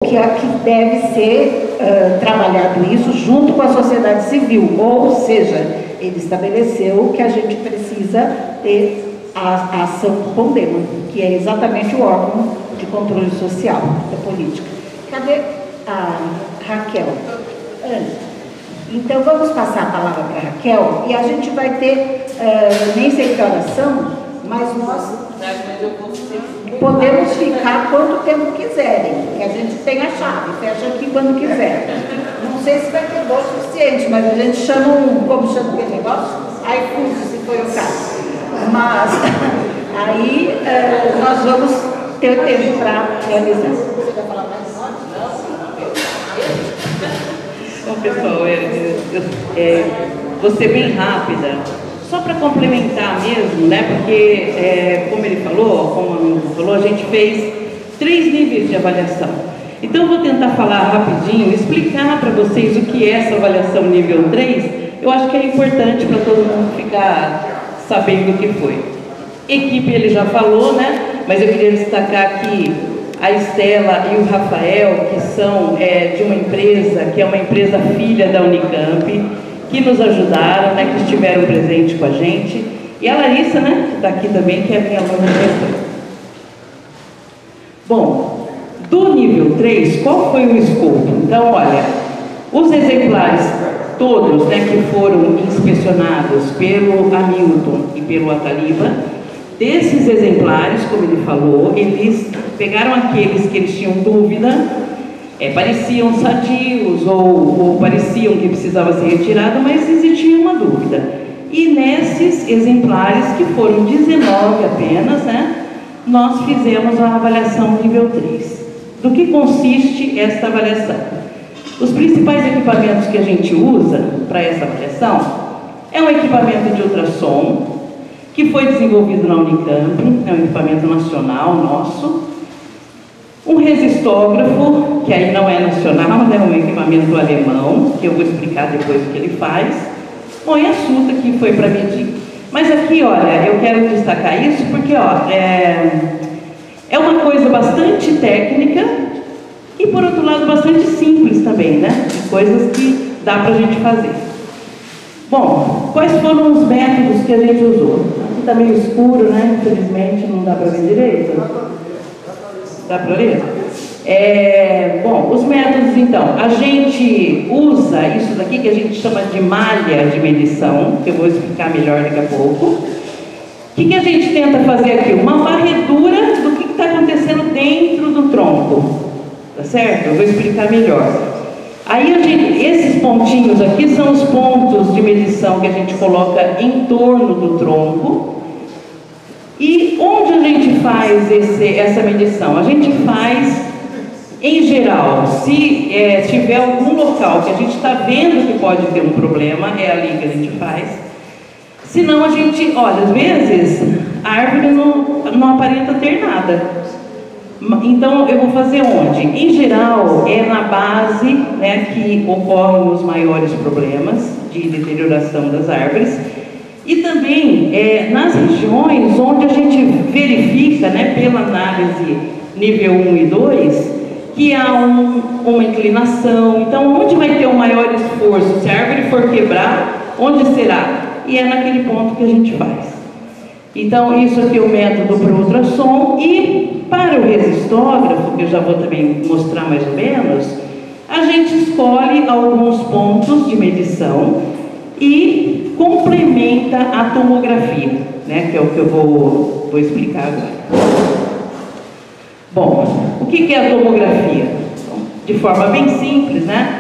que deve ser trabalhado isso junto com a sociedade civil, ou seja, ele estabeleceu que a gente precisa ter a ação do CONDEMA, que é exatamente o órgão de controle social da política. Cadê a Raquel? Então, vamos passar a palavra para a Raquel, e a gente vai ter, nem sei que horas são, mas nós podemos ficar quanto tempo quiserem, que a gente tem a chave, fecha aqui quando quiser. Não sei se vai ter voz suficiente, mas a gente chama como chama aquele negócio? iFood, se foi o caso. Mas aí nós vamos ter tempo para realizar. Você vai falar mais Bom, pessoal, vou ser bem rápida, só para complementar mesmo, né? Porque, como ele falou, como a Amanda falou, a gente fez 3 níveis de avaliação. Então, eu vou tentar falar rapidinho, explicar para vocês o que é essa avaliação nível 3. Eu acho que é importante para todo mundo ficar sabendo o que foi. Equipe, ele já falou, né? Mas eu queria destacar aqui a Estela e o Rafael, que são de uma empresa, que é uma empresa filha da Unicamp, que nos ajudaram, né, que estiveram presentes com a gente. E a Larissa, né, que está aqui também, que é a minha aluna de. Bom, do nível 3, qual foi o escopo? Então, olha, os exemplares todos, né, que foram inspecionados pelo Hamilton e pelo Ataliba, desses exemplares, como ele falou, eles pegaram aqueles que eles tinham dúvida, pareciam sadios ou pareciam que precisava ser retirado, mas existia uma dúvida. E nesses exemplares, que foram 19 apenas, né, nós fizemos a avaliação nível 3. Do que consiste esta avaliação? Os principais equipamentos que a gente usa para essa avaliação é um equipamento de ultrassom, que foi desenvolvido na Unicamp, é um equipamento nacional nosso, um resistógrafo, que aí não é nacional, é um equipamento alemão, que eu vou explicar depois o que ele faz, bom, e a suta, que foi para medir. Mas aqui, olha, eu quero destacar isso porque, ó, é uma coisa bastante técnica e, por outro lado, bastante simples também, né? De coisas que dá para a gente fazer. Bom, quais foram os métodos que a gente usou? Aqui está meio escuro, né? Infelizmente não dá para ver direito. Dá para ler? Bom, os métodos, então, a gente usa isso daqui que a gente chama de malha de medição, que eu vou explicar melhor daqui a pouco. O que a gente tenta fazer aqui? Uma varredura do que está acontecendo dentro do tronco, tá certo? Eu vou explicar melhor. Aí esses pontinhos aqui são os pontos de medição que a gente coloca em torno do tronco. E onde a gente faz essa medição? A gente faz, em geral, se tiver algum local que a gente está vendo que pode ter um problema, é ali que a gente faz. Senão a gente, olha, às vezes a árvore não aparenta ter nada. Então, eu vou fazer onde? Em geral, é na base, né, que ocorrem os maiores problemas de deterioração das árvores. E também nas regiões onde a gente verifica, né, pela análise nível 1 e 2, que há uma inclinação. Então, onde vai ter o maior esforço? Se a árvore for quebrar, onde será? E é naquele ponto que a gente faz. Então, isso aqui é o método para o ultrassom. E para o resistógrafo, que eu já vou também mostrar mais ou menos, a gente escolhe alguns pontos de medição e complementa a tomografia, né, que é o que eu vou explicar agora. Bom, o que é a tomografia? De forma bem simples, né?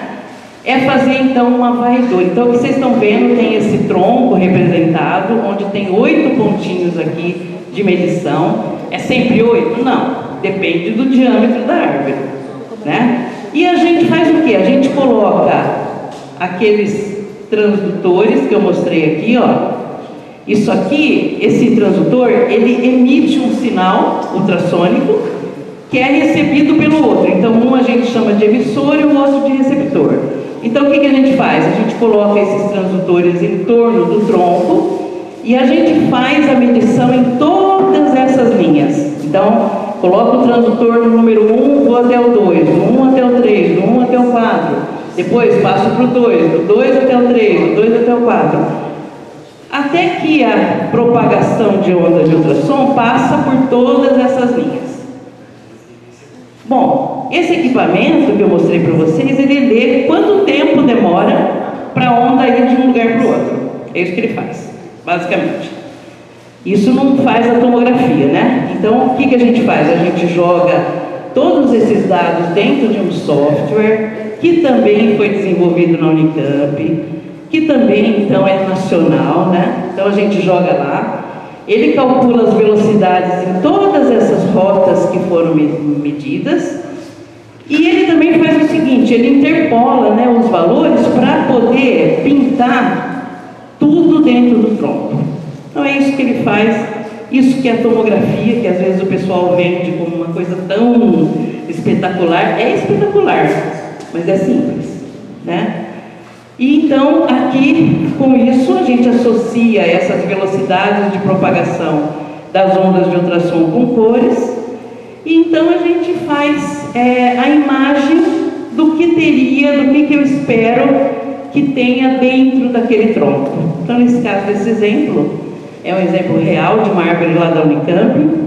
É fazer então uma varredura. Então, o que vocês estão vendo, tem esse tronco representado, onde tem 8 pontinhos aqui de medição. É sempre 8? Não, depende do diâmetro da árvore, né? E a gente faz o quê? A gente coloca aqueles transdutores que eu mostrei aqui, ó. Isso aqui, esse transdutor, ele emite um sinal ultrassônico que é recebido pelo outro. Então, um a gente chama de emissor e o outro de receptor. Então, o que a gente faz? A gente coloca esses transdutores em torno do tronco e a gente faz a medição em todas essas linhas. Então, coloco o transdutor no número 1, vou até o 2, do 1 até o depois passo para o 2, do 2 até o 3, do 2 até o 4, até que a propagação de onda de ultrassom passa por todas essas linhas. Bom, esse equipamento que eu mostrei para vocês, ele lê quanto tempo demora para a onda ir de um lugar para o outro. É isso que ele faz, basicamente. Isso não faz a tomografia, né? Então, o que a gente faz? A gente joga todos esses dados dentro de um software que também foi desenvolvido na Unicamp, que também, então, é nacional, né? Então, a gente joga lá. Ele calcula as velocidades em todas essas rotas que foram medidas, e ele também faz o seguinte, ele interpola, né, os valores para poder pintar tudo dentro do tronco. Então é isso que ele faz, isso que é a tomografia, que às vezes o pessoal vende como uma coisa tão espetacular. É espetacular, mas é simples, né? E então, aqui, com isso, a gente associa essas velocidades de propagação das ondas de ultrassom com cores, e então a gente faz a imagem do que teria, do que eu espero que tenha dentro daquele tronco. Então, nesse caso, desse exemplo, é um exemplo real de uma árvore lá da Unicamp.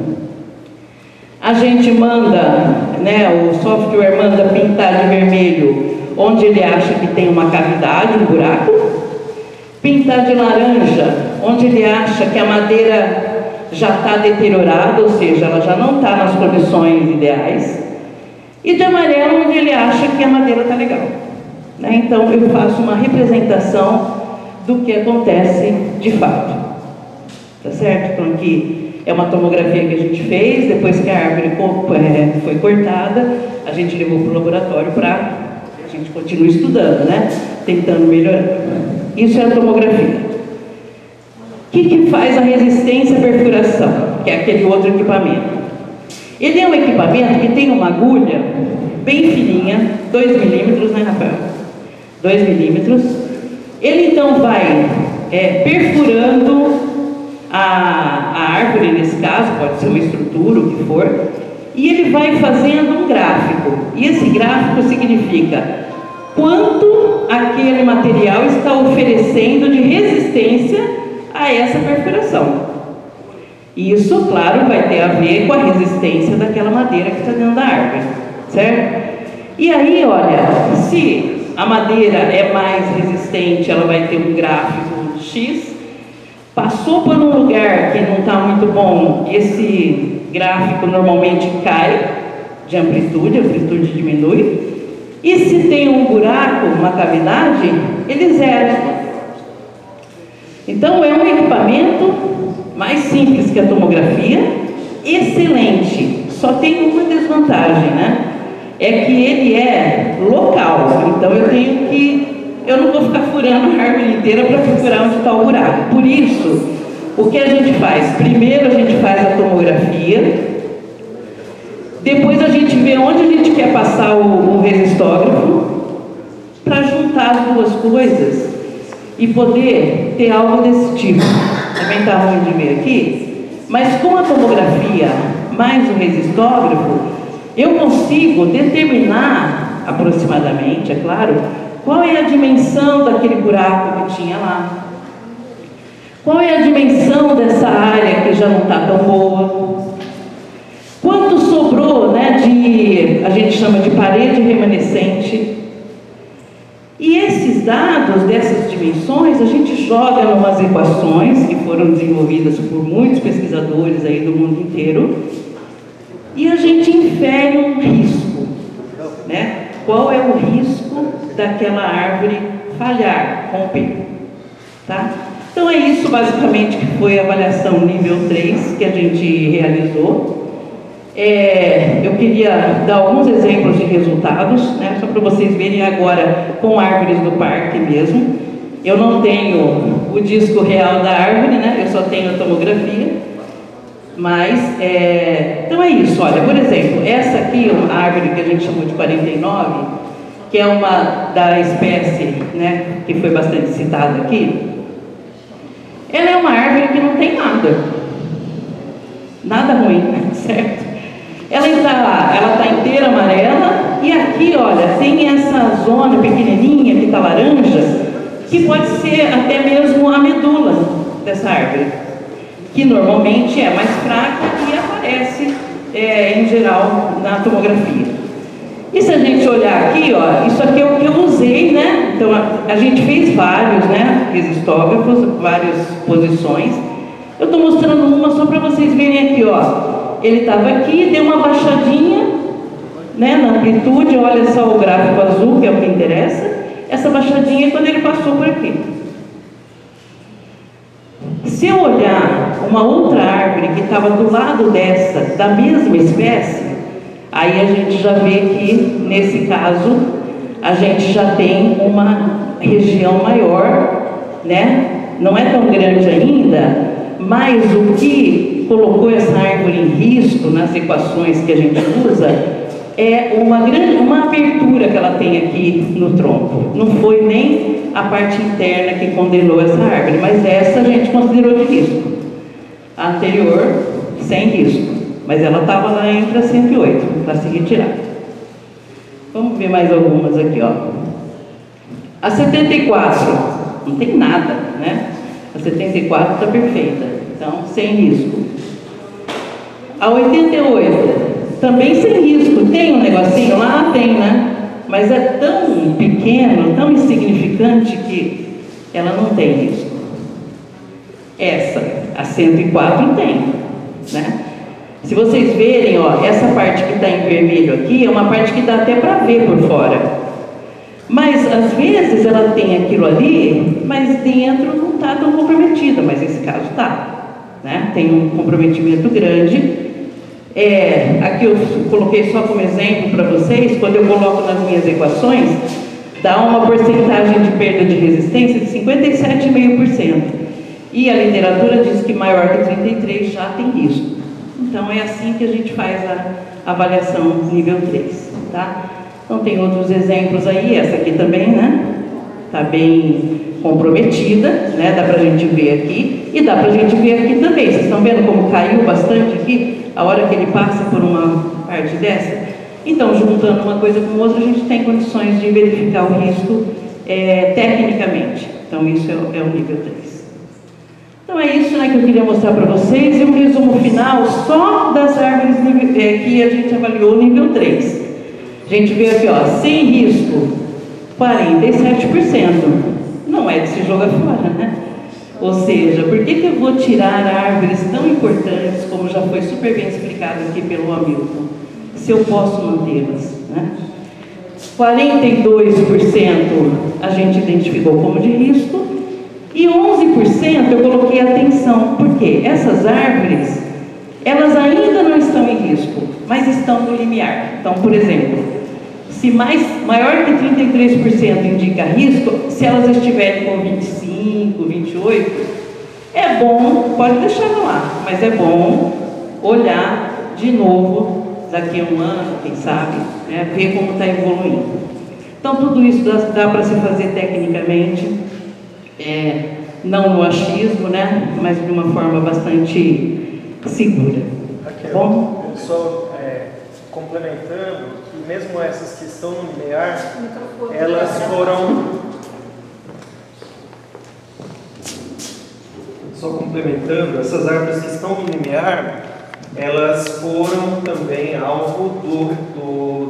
A gente manda, né, o software manda pintar de vermelho onde ele acha que tem uma cavidade, um buraco, pintar de laranja onde ele acha que a madeira já está deteriorada, ou seja, ela já não está nas condições ideais, e de amarelo onde ele acha que a madeira está legal, né? Então eu faço uma representação do que acontece de fato, tá certo? Então aqui é uma tomografia que a gente fez, depois que a árvore foi cortada, a gente levou para o laboratório para a gente continua estudando, né? Tentando melhorar. Isso é a tomografia. O que faz a resistência à perfuração? Que é aquele outro equipamento. Ele é um equipamento que tem uma agulha bem fininha, 2 milímetros, né, Rafael? 2 milímetros. Ele então vai perfurando a árvore, nesse caso, pode ser uma estrutura, o que for, e ele vai fazendo um gráfico. E esse gráfico significa quanto aquele material está oferecendo de resistência a essa perfuração. E isso, claro, vai ter a ver com a resistência daquela madeira que está dentro da árvore, certo? E aí, olha, se a madeira é mais resistente, ela vai ter um gráfico X. Passou por um lugar que não está muito bom, esse gráfico normalmente cai de amplitude, a amplitude diminui. E se tem um buraco, uma cavidade, ele zera. Então é um equipamento mais simples que a tomografia, excelente. Só tem uma desvantagem, né? É que ele é local. Então eu não vou ficar furando a árvore inteira para procurar onde está o buraco. Por isso, o que a gente faz? Primeiro a gente faz a tomografia, depois a gente vê onde a gente quer passar o resistógrafo, para juntar as duas coisas e poder ter algo desse tipo. Também está ruim de ver aqui, mas com a tomografia mais o resistógrafo, eu consigo determinar aproximadamente, é claro, qual é a dimensão daquele buraco que tinha lá, qual é a dimensão dessa área que já não está tão boa, quanto sobrou, né, a gente chama de parede remanescente. E esses dados dessas dimensões a gente joga em umas equações que foram desenvolvidas por muitos pesquisadores aí do mundo inteiro, e a gente infere um risco, né? Qual é o risco daquela árvore falhar, romper, tá? Então é isso basicamente que foi a avaliação nível 3 que a gente realizou. Eu queria dar alguns exemplos de resultados, né, só para vocês verem agora com árvores do parque mesmo. Eu não tenho o disco real da árvore, né, eu só tenho a tomografia, mas, então é isso, olha, por exemplo, essa aqui, uma árvore que a gente chamou de 49, que é uma da espécie, né, que foi bastante citada aqui, ela é uma árvore que não tem nada ruim, certo? Ela está inteira amarela, E aqui, olha, tem essa zona pequenininha que está laranja, que pode ser até mesmo a medula dessa árvore, que normalmente é mais fraca e aparece, em geral, na tomografia. E se a gente olhar aqui, ó, isso aqui é o que eu usei, né? Então, a gente fez vários, né, resistógrafos, várias posições. Eu estou mostrando uma só para vocês verem aqui, ó. Ele estava aqui, deu uma baixadinha, né, na amplitude, olha só o gráfico azul, que é o que interessa. Essa baixadinha é quando ele passou por aqui. Se eu olhar uma outra árvore que estava do lado dessa, da mesma espécie, aí a gente já vê que, nesse caso, a gente já tem uma região maior, né? Não é tão grande ainda, mas o que colocou essa árvore em risco nas equações que a gente usa é uma abertura que ela tem aqui no tronco. Não foi nem a parte interna que condenou essa árvore, mas essa a gente considerou de risco. A anterior, sem risco, mas ela estava lá entre as 108, para se retirar. Vamos ver mais algumas aqui, ó. A 74, não tem nada, né? A 74 está perfeita, então sem risco. A 88, também sem risco. Tem um negocinho lá? Tem, né? Mas é tão pequeno, tão insignificante que ela não tem risco. Essa, a 104 tem, né? Se vocês verem, ó, essa parte que está em vermelho aqui é uma parte que dá até para ver por fora. Mas às vezes ela tem aquilo ali, mas dentro não está tão comprometida, mas esse caso está, né? Tem um comprometimento grande. Aqui eu coloquei só como exemplo para vocês, quando eu coloco nas minhas equações, dá uma porcentagem de perda de resistência de 57,5%. E a literatura diz que maior que 33 já tem risco. Então é assim que a gente faz a avaliação nível 3, tá? Então tem outros exemplos aí, essa aqui também, né? Tá bem comprometida, né? Dá pra gente ver aqui, e dá pra gente ver aqui também. Vocês estão vendo como caiu bastante aqui? A hora que ele passa por uma parte dessa? Então, juntando uma coisa com outra, a gente tem condições de verificar o risco tecnicamente. Então, isso é o nível 3. Então, é isso, né, que eu queria mostrar para vocês. E um resumo final só das árvores que a gente avaliou nível 3. A gente vê aqui, ó, sem risco, 47%. Não é de se jogar fora, né? Ou seja, por que eu vou tirar árvores tão importantes, como já foi super bem explicado aqui pelo Hamilton, se eu posso mantê-las, né? 42% a gente identificou como de risco e 11% eu coloquei atenção, porque essas árvores, elas ainda não estão em risco, mas estão no limiar. Então, por exemplo, se maior que 33% indica risco, se elas estiverem com 25, 28, é bom, pode deixar no ar, mas é bom olhar de novo daqui a um ano, quem sabe, né, ver como está evoluindo. Então, tudo isso dá para se fazer tecnicamente, não no achismo, né, mas de uma forma bastante segura. Aqui, bom? Só complementando, que mesmo essas que estão no limiar, elas foram... Só complementando, essas árvores que estão no limiar, elas foram também alvo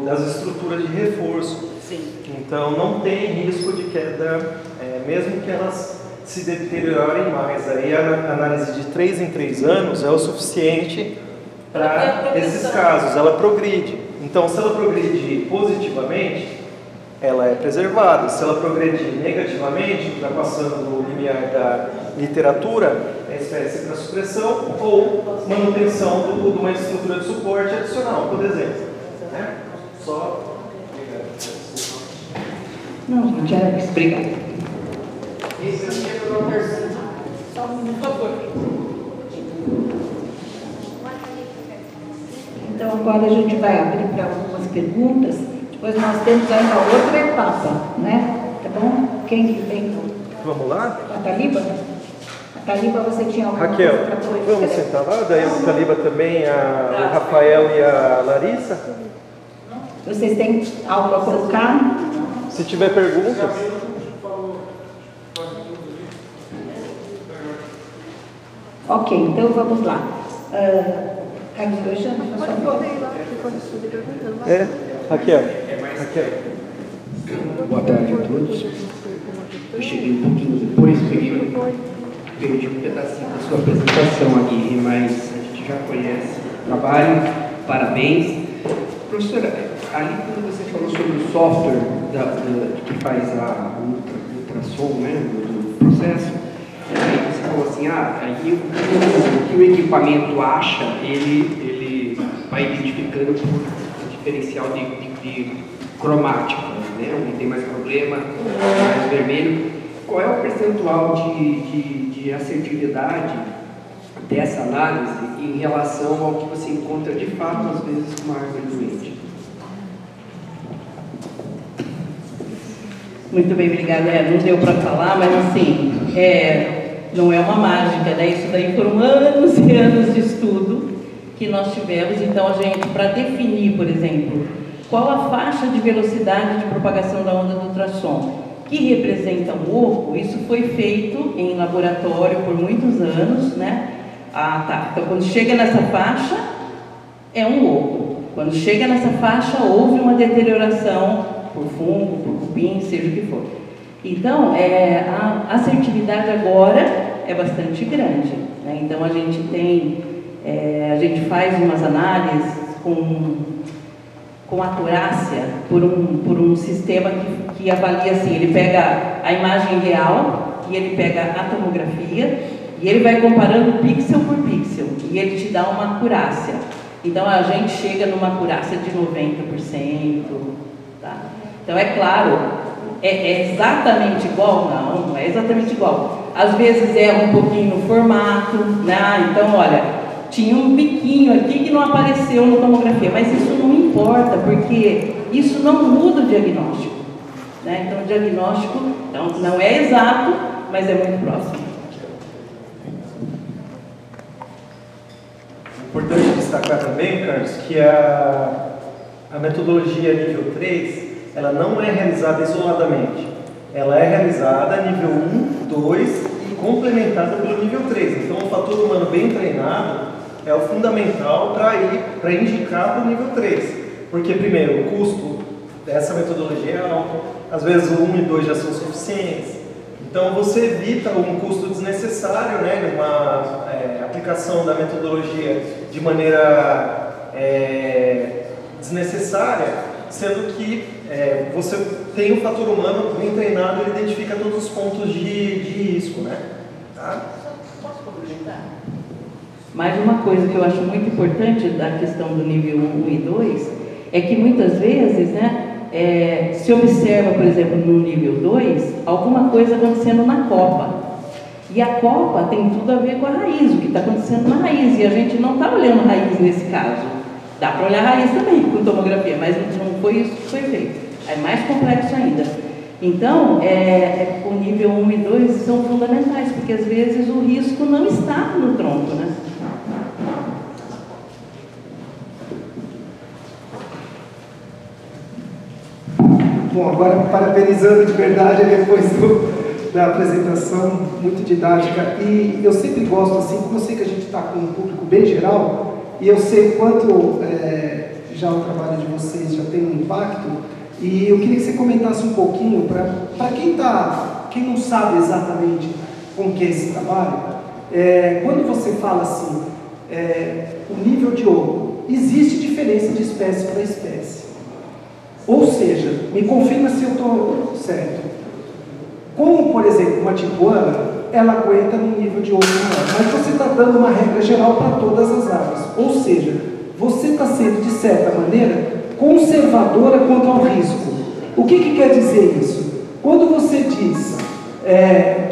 das estruturas de reforço. Sim. Então não tem risco de queda, mesmo que elas se deteriorem mais. Aí a análise de 3 em 3 anos é o suficiente para esses casos. Ela progride. Então, se ela progredir positivamente, ela é preservada. Se ela progredir negativamente, ultrapassando o limiar da literatura, é espécie para supressão ou manutenção de uma estrutura de suporte adicional, por exemplo. Né? Só... Não, gente, era isso. Obrigada. Esse aqui é o meu terceiro. Só um favor. Então, agora a gente vai abrir para algumas perguntas. Depois nós temos ainda outra etapa, né? Tá bom? Quem que vem? Vamos lá? A Taliba? A Taliba, você tinha alguma Raquel, coisa para pôr? vamos sentar lá? Daí o Taliba também, o Rafael e a Larissa? Vocês têm algo para colocar? Se tiver perguntas. Ok, então vamos lá. Carlos Alexandre, por favor. Raquel. Boa tarde a todos. Eu cheguei um pouquinho depois, perdi um pedacinho da sua apresentação aqui, mas a gente já conhece o trabalho. Parabéns. Professora, ali quando você falou sobre o software que faz o ultrassom, né, do processo, aí você falou assim, aí o que o equipamento acha, ele vai identificando por diferencial de cromática, né? Onde tem mais problema, mais vermelho. Qual é o percentual de assertividade dessa análise em relação ao que você encontra de fato, às vezes, com uma árvore doente? Muito bem, obrigada. Não deu para falar, mas assim, não é uma mágica, né? Isso daí foram anos e anos de estudo que nós tivemos. Então, a gente, para definir, por exemplo, qual a faixa de velocidade de propagação da onda do ultrassom que representa um oco, isso foi feito em laboratório por muitos anos, né? Então, quando chega nessa faixa, é um oco. Quando chega nessa faixa, houve uma deterioração por fungo, por cupim, seja o que for. Então, a assertividade agora é bastante grande, né? Então, a gente faz umas análises com acurácia por um sistema que avalia assim, ele pega a imagem real e ele pega a tomografia e ele vai comparando pixel por pixel e ele te dá uma acurácia. Então a gente chega numa acurácia de 90%, tá? Então é claro, é exatamente igual? Não é exatamente igual. Às vezes erra um pouquinho no formato, né? Então olha, tinha um biquinho aqui que não apareceu na tomografia, mas isso não importa, porque isso não muda o diagnóstico, né? Então, o diagnóstico não é exato, mas é muito próximo. Importante destacar também, Carlos, que a metodologia nível 3, ela não é realizada isoladamente. Ela é realizada nível 1, 2 e complementada pelo nível 3. Então, o fator humano bem treinado é o fundamental para indicar para o nível 3. Porque, primeiro, o custo dessa metodologia é alto, às vezes o 1 e 2 já são suficientes. Então, você evita um custo desnecessário, né, numa aplicação da metodologia de maneira desnecessária, sendo que você tem o fator humano bem treinado, ele identifica todos os pontos de risco, né? Tá? Posso complementar? Mais uma coisa que eu acho muito importante da questão do nível 1 e 2 é que muitas vezes, né, se observa, por exemplo, no nível 2, alguma coisa acontecendo na copa. E a copa tem tudo a ver com a raiz, o que está acontecendo na raiz. E a gente não está olhando a raiz nesse caso. Dá para olhar a raiz também com tomografia, mas não foi isso que foi feito. É mais complexo ainda. Então, o nível 1 e 2 são fundamentais, porque às vezes o risco não está no tronco, né? Bom, agora parabenizando de verdade depois da apresentação, muito didática. E eu sempre gosto, assim, como eu sei que a gente está com um público bem geral, e eu sei o quanto já o trabalho de vocês já tem um impacto, e eu queria que você comentasse um pouquinho, para quem não sabe exatamente como que é esse trabalho, quando você fala assim, o nível de oco, existe diferença de espécie para espécie. Ou seja, me confirma se eu estou certo. Como, por exemplo, uma tijuana, ela aguenta no nível de oco maior, mas você está dando uma regra geral para todas as árvores. Ou seja, você está sendo, de certa maneira, conservadora quanto ao risco. O que quer dizer isso? Quando você diz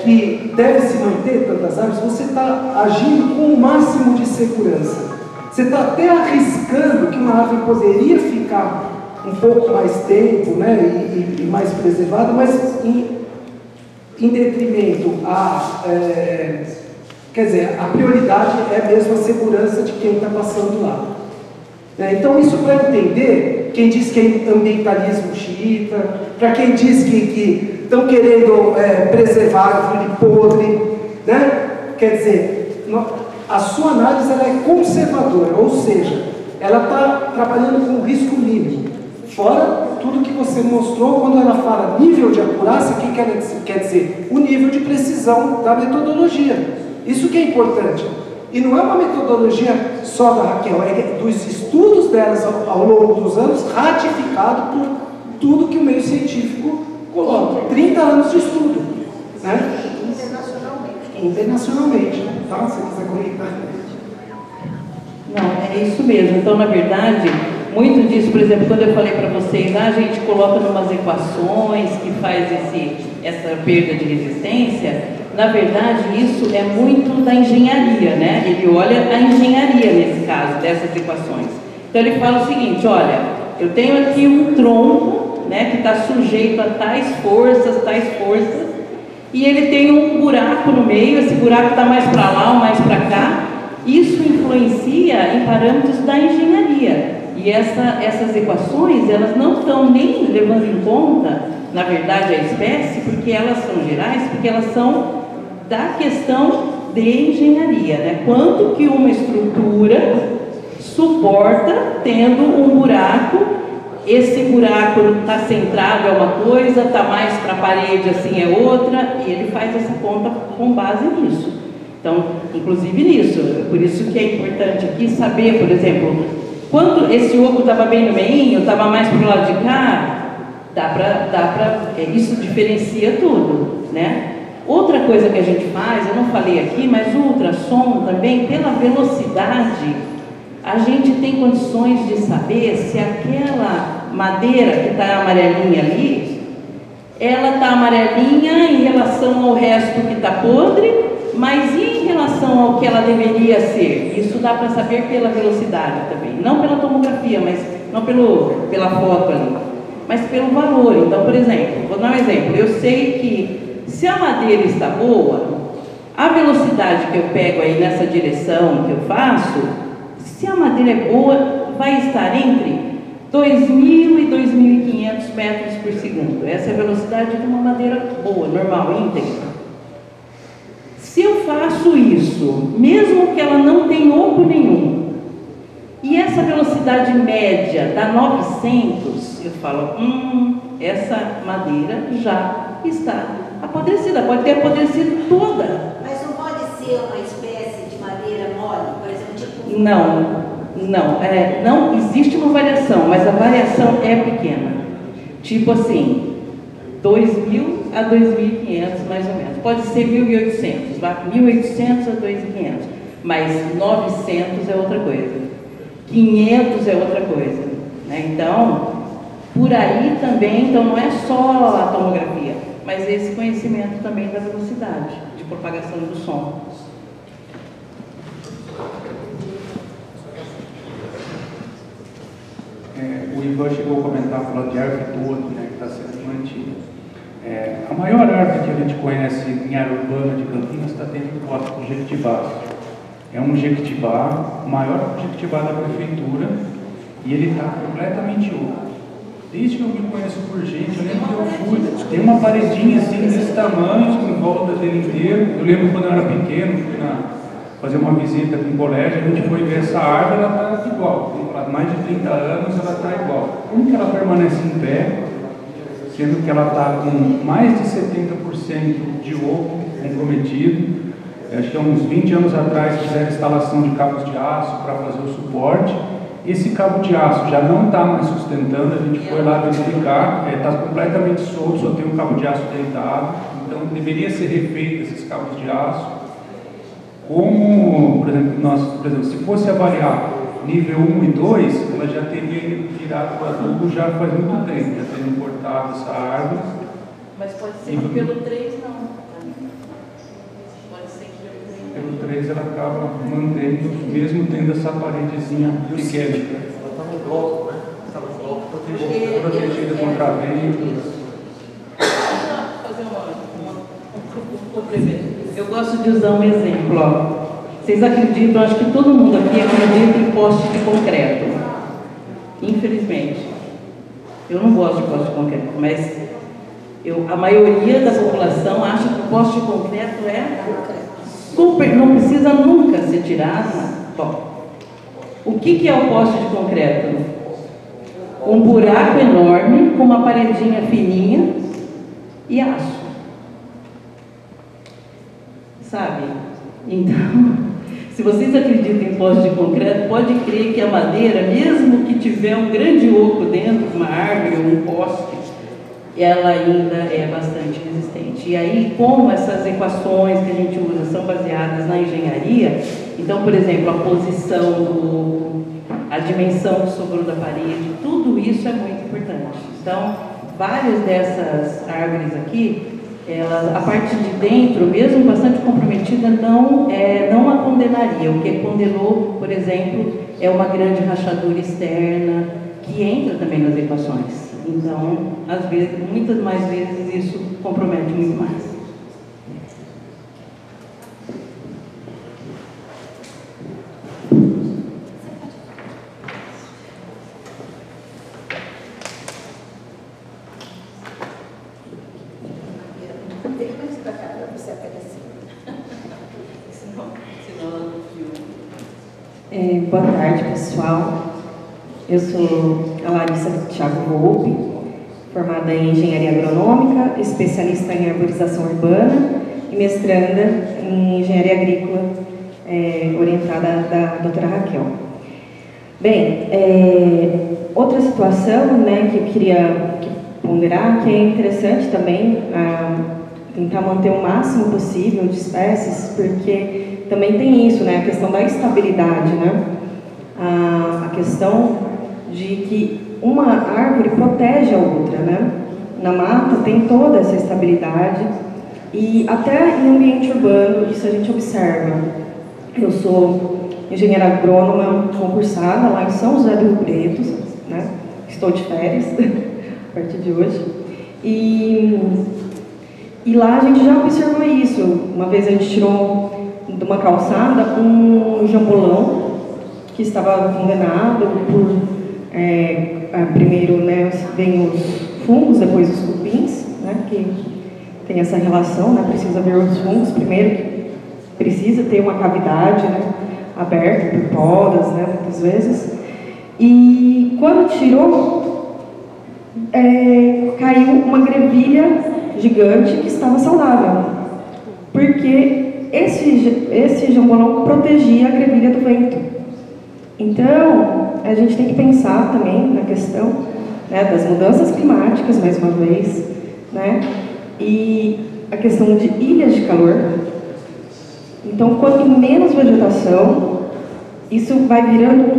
que deve se manter tantas árvores, você está agindo com o máximo de segurança. Você está até arriscando que uma árvore poderia ficar um pouco mais tempo, né, e mais preservada, mas em detrimento quer dizer, a prioridade é mesmo a segurança de quem está passando lá. Então, isso para entender quem diz que é ambientalismo xiita, para quem diz que estão querendo preservar a árvore podre, né? Quer dizer, a sua análise ela é conservadora, ou seja, ela está trabalhando com risco mínimo. Fora tudo que você mostrou, quando ela fala nível de acurácia, o que quer dizer? O nível de precisão da metodologia. Isso que é importante. E não é uma metodologia só da Raquel, é dos estudos delas ao longo dos anos, ratificado por tudo que o meio científico coloca. 30 anos de estudo, né? Internacionalmente. Tá? Se você quiser comentar. Não, é isso mesmo. Então, na verdade, muito disso, por exemplo, quando eu falei para vocês, a gente coloca numas equações que faz essa perda de resistência. Na verdade, isso é muito da engenharia, né? Ele olha a engenharia nesse caso, dessas equações. Então, ele fala o seguinte, olha, eu tenho aqui um tronco, né, que está sujeito a tais forças, e ele tem um buraco no meio, esse buraco está mais para lá ou mais para cá. Isso influencia em parâmetros da engenharia. E essas equações, elas não estão nem levando em conta, na verdade, a espécie, porque elas são gerais, porque elas são da questão de engenharia, né? Quanto que uma estrutura suporta tendo um buraco, esse buraco está centrado é uma coisa, está mais para a parede assim é outra, e ele faz essa conta com base nisso. Então, inclusive nisso, por isso que é importante aqui saber, por exemplo, quando esse oco estava bem no meio, estava mais para o lado de cá, isso diferencia tudo, né? Outra coisa que a gente faz, eu não falei aqui, mas o ultrassom também, pela velocidade, a gente tem condições de saber se aquela madeira que está amarelinha ali, ela está amarelinha em relação ao resto que está podre, mas em relação ao que ela deveria ser. Isso dá para saber pela velocidade também, não pela tomografia, mas não pela foto ali, mas pelo valor. Então, por exemplo, vou dar um exemplo, eu sei que se a madeira está boa, a velocidade que eu pego aí nessa direção que eu faço, se a madeira é boa, vai estar entre 2.000 e 2.500 metros por segundo. Essa é a velocidade de uma madeira boa, normal, íntegra. Se eu faço isso, mesmo que ela não tenha oco nenhum, e essa velocidade média dá 900, eu falo, essa madeira já está apodrecida, pode ter apodrecido toda. Mas não pode ser uma espécie de madeira mole, por exemplo, tipo... Não existe uma variação, mas a variação é pequena. Tipo assim, 2.000 a 2.500 mais ou menos. Pode ser 1.800, vai 1.800 a 2.500, mas 900 é outra coisa, 500 é outra coisa, né? Então, por aí também, então não é só a tomografia, mas esse conhecimento também da velocidade de propagação do som. O Ivan chegou a comentar, falando de árvore toda, né, que está sendo mantida. A maior árvore que a gente conhece em área urbana de Campinas está dentro do Bosque do Jequitibá. É um jequitibá, o maior jequitibá da prefeitura, e ele está completamente oco. Desde que eu me conheço por gente, eu lembro que eu fui, tem uma paredinha assim desse tamanho em volta dele inteiro. Eu lembro quando eu era pequeno, fui fazer uma visita com um colégio, a gente foi ver essa árvore, ela está igual. Há mais de 30 anos ela está igual. Como que ela permanece em pé, sendo que ela está com mais de 70% de oco comprometido? Acho que há uns 20 anos atrás fizeram a instalação de cabos de aço para fazer o suporte. Esse cabo de aço já não está mais sustentando, a gente foi lá verificar, está completamente solto, só tem um cabo de aço deitado, então deveria ser refeito esses cabos de aço. Como, por exemplo, se fosse avaliar nível 1 e 2, ela já teria virado para adubo já faz muito tempo, já tendo cortado essa árvore. Mas pode ser que pelo 3 não. Pode ser que pelo 3 ela acaba mantendo, mesmo tendo essa paredezinha pequena. Ela está no bloco, né? Está no bloco protegida contra ventos. Eu gosto de usar um exemplo, ó. Vocês acreditam, acho que todo mundo aqui acredita em poste de concreto. Infelizmente. Eu não gosto de poste de concreto, mas a maioria da população acha que o poste de concreto é super, não precisa nunca ser tirado. Bom, o que é o poste de concreto? Um buraco enorme com uma paredinha fininha e aço. Sabe? Então, se vocês acreditam em poste de concreto, pode crer que a madeira, mesmo que tiver um grande oco dentro, uma árvore ou um poste, ela ainda é bastante resistente. E aí, como essas equações que a gente usa são baseadas na engenharia, então, por exemplo, a posição, a dimensão do sobrou da parede, tudo isso é muito importante. Então, várias dessas árvores aqui, ela, a parte de dentro, mesmo bastante comprometida, não a condenaria. O que condenou, por exemplo, é uma grande rachadura externa, que entra também nas equações. Então, às vezes, muitas mais vezes, isso compromete muito mais. Boa tarde, pessoal. Eu sou a Larissa Thiago Volpe, formada em Engenharia Agronômica, especialista em arborização urbana e mestranda em Engenharia Agrícola, orientada da doutora Raquel. Bem, outra situação, né, que eu queria ponderar, que é interessante também tentar manter o máximo possível de espécies, porque também tem isso, né, a questão da estabilidade, né, a questão de que uma árvore protege a outra, né, na mata tem toda essa estabilidade e até em ambiente urbano isso a gente observa. Eu sou engenheira agrônoma concursada lá em São José do Rio Preto, né, estou de férias a partir de hoje, e lá a gente já observou isso. Uma vez a gente tirou de uma calçada um jambolão que estava condenado por primeiro, né, vem os fungos, depois os cupins, né, que tem essa relação, né, precisa ver os fungos primeiro, que precisa ter uma cavidade, né, aberta por podas, né, muitas vezes, e quando tirou, caiu uma grevilha gigante que estava saudável, porque esse jambolão protegia a grevilha do vento. Então, a gente tem que pensar também na questão, né, das mudanças climáticas, mais uma vez, né, e a questão de ilhas de calor. Então, quanto menos vegetação, isso vai virando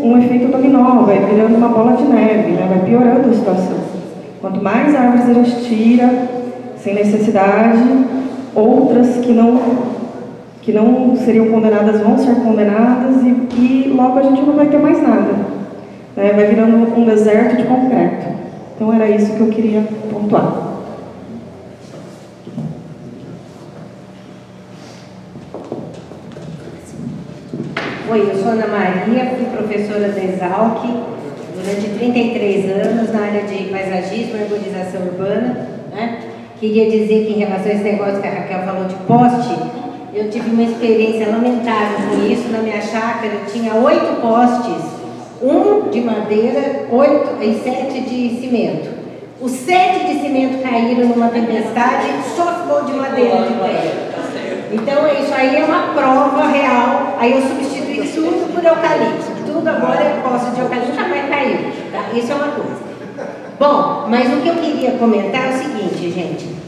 um efeito dominó, vai virando uma bola de neve, né, vai piorando a situação. Quanto mais árvores a gente tira, sem necessidade, outras que não seriam condenadas vão ser condenadas e logo a gente não vai ter mais nada, né? Vai virando um deserto de concreto. Então era isso que eu queria pontuar. Oi, eu sou Ana Maria, fui professora da Exalc durante 33 anos na área de paisagismo e arborização urbana, né? Queria dizer que em relação a esse negócio que a Raquel falou de poste, eu tive uma experiência lamentável com isso. Na minha chácara eu tinha 8 postes, um de madeira, 8 e 7 de cimento. Os 7 de cimento caíram numa tempestade, só ficou de madeira de pé. Então isso aí é uma prova real. Aí eu substituí tudo por eucalipto. Tudo agora é poste de eucalipto, jamais caiu. Tá? Isso é uma coisa. Bom, mas o que eu queria comentar é o seguinte, gente.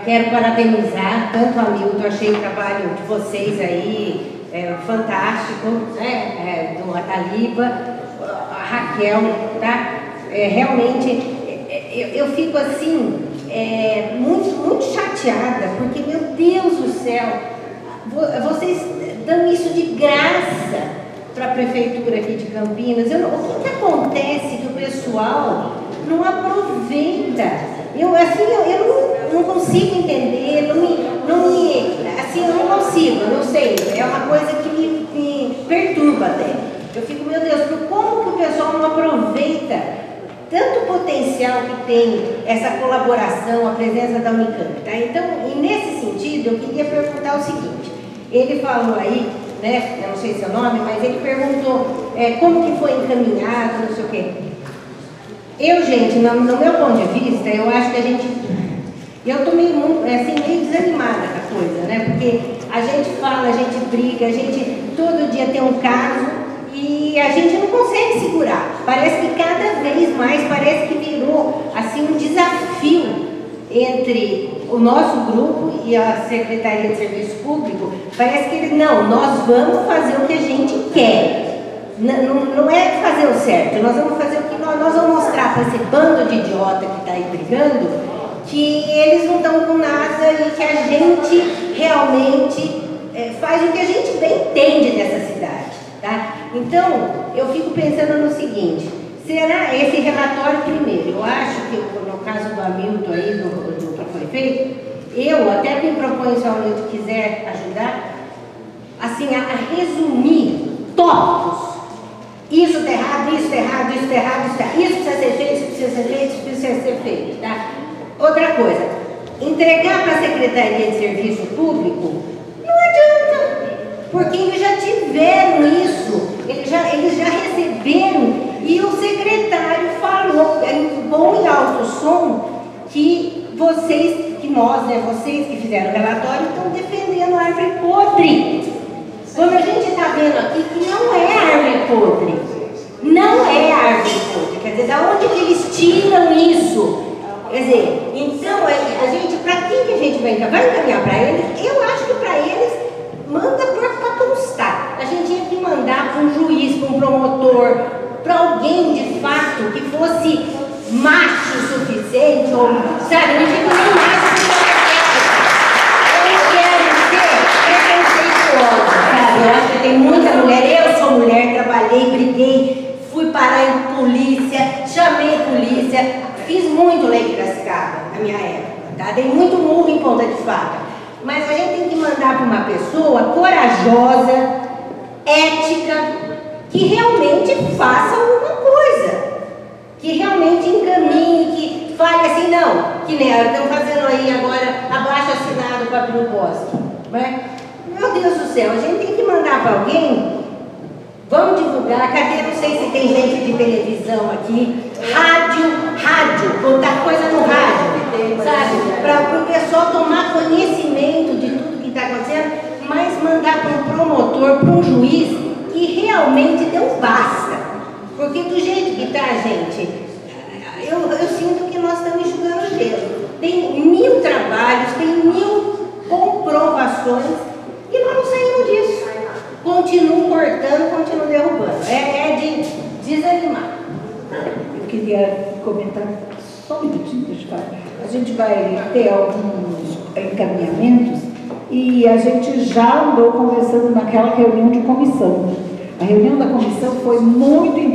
Quero parabenizar tanto a Milton, achei o trabalho de vocês aí fantástico, né? Do Ataliba, a Raquel, tá? Realmente, eu fico assim, muito, muito chateada, porque, meu Deus do céu, vocês dão isso de graça para a prefeitura aqui de Campinas. O que acontece que o pessoal não aproveita? Eu não consigo entender, assim, eu não consigo, eu não sei, é uma coisa que me perturba até. Eu fico, meu Deus, como que o pessoal não aproveita tanto potencial que tem essa colaboração, a presença da Unicamp, tá? Então, e nesse sentido, eu queria perguntar o seguinte, ele falou aí, né, eu não sei seu nome, mas ele perguntou como que foi encaminhado, não sei o quê. Eu, gente, no meu ponto de vista, eu acho que a gente... Eu estou meio desanimada com a coisa, né? Porque a gente fala, a gente briga, a gente todo dia tem um caso e a gente não consegue segurar. Parece que cada vez mais, parece que virou assim um desafio entre o nosso grupo e a Secretaria de Serviço Público. Parece que nós vamos fazer o que a gente quer. Não é fazer o certo, nós vamos fazer o que nós vamos mostrar para esse bando de idiota que está aí brigando que eles não estão com nada e que a gente realmente faz o que a gente bem entende dessa cidade, tá? Então, eu fico pensando no seguinte, será esse relatório primeiro? Eu acho que no caso do Hamilton aí, do que foi feito, eu até me proponho, se o Hamilton quiser ajudar, assim, a resumir tópicos. Isso está errado, isso está errado, isso está errado, isso está errado, isso precisa ser feito, isso precisa ser feito, isso precisa ser feito, tá? Outra coisa, entregar para a Secretaria de Serviço Público não adianta, porque eles já tiveram isso, eles já receberam e o secretário falou em bom e alto som que vocês que fizeram o relatório estão defendendo a árvore podre. Quando a gente está vendo aqui que não é árvore podre, não é árvore podre, quer dizer, da onde que eles tiram isso? Quer dizer, então, a gente, para quem que a gente vai encaminhar para eles? Eu acho que para eles, manda para constar. A gente tinha que mandar para um juiz, para um promotor, para alguém de fato que fosse macho o suficiente, ou, sabe, não digo nem macho o suficiente. Eu não quero ser preconceituosa, sabe? Eu acho que tem muita mulher, eu sou mulher, trabalhei, briguei, fui parar em polícia, chamei polícia. Fiz muito lei de Piracicaba na minha época, tá? Dei muito murro em ponta de faca. Mas a gente tem que mandar para uma pessoa corajosa, ética, que realmente faça alguma coisa. Que realmente encaminhe, que fale assim, não, que nem estão fazendo aí agora abaixo assinado para abrir o bosque. Né? Meu Deus do céu, a gente tem que mandar para alguém. Vamos divulgar, cadê? Não sei se tem gente de televisão aqui. Rádio, botar coisa no rádio, sabe? Para o pessoal tomar conhecimento de tudo que está acontecendo, mas mandar para um promotor, para um juiz que realmente deu basta. Porque do jeito que está, gente, eu sinto que nós estamos enxugando o dedo. Tem 1000 trabalhos, tem 1000 comprovações e nós não saímos disso. Continuam cortando, continuam derrubando. É de desanimar. Eu queria comentar só um minutinho, deixa eu falar. A gente vai ter alguns encaminhamentos e a gente já andou conversando naquela reunião de comissão. A reunião da comissão foi muito interessante.